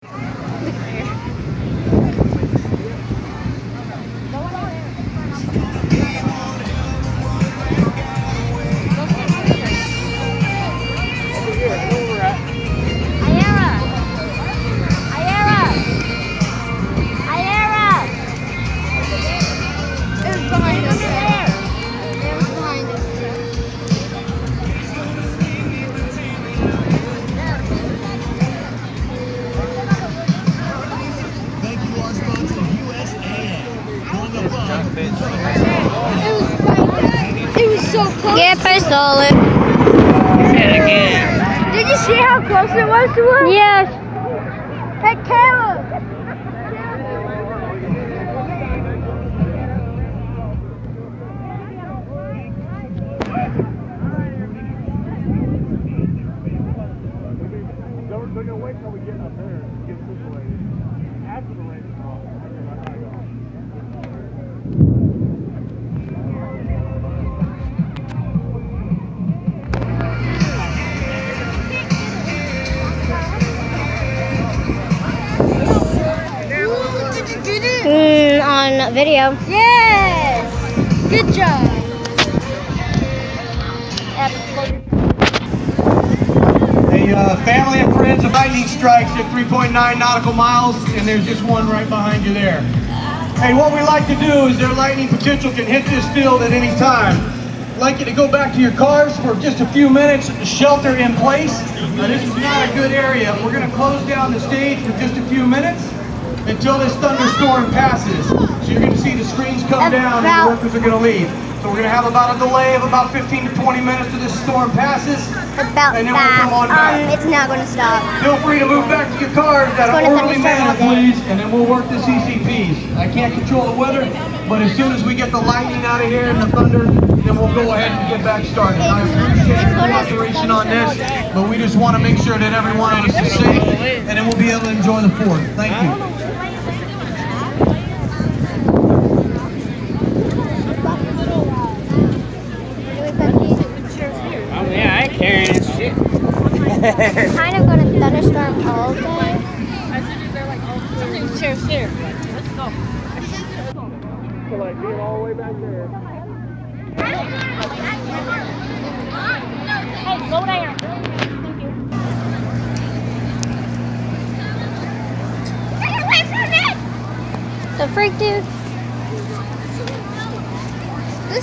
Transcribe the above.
It was so close. Yep, I saw it. Say it again. Did you see how close it was to us? Yes. Hey, Caleb. They're gonna wait till we get up there and get situated. After the race is off, they're not gonna go. Did you get it? On video. Yes. Good job. Family and friends of lightning strikes at 3.9 nautical miles, and there's just one right behind you there. Hey, what we like to do is their lightning potential can hit this field at any time. I'd like you to go back to your cars for just a few minutes, shelter in place. This is not a good area. We're going to close down the stage for just a few minutes until this thunderstorm passes. So you're going to see the screens come down and the workers are going to leave. So we're going to have about a delay of about 15 to 20 minutes till this storm passes. About and then we'll come on that. back. It's not going to stop. Feel free to move back to your cars at an orderly manner, thunderstorm all day. please, and then we'll work the CCPs. I can't control the weather, but as soon as we get the lightning out of here and the thunder, then we'll go ahead and get back started. I appreciate your cooperation on this, but we just want to make sure that everyone else is safe, and then we'll be able to enjoy the 4th. Thank you. Oh yeah, I ain't carrying this shit. It's kind of going to thunderstorm all day. I figured they're like, oh, something's chair's here. Let's go. So like being all the way back there. Hey, slow down. Thank you. Stay away from it! The freak dude.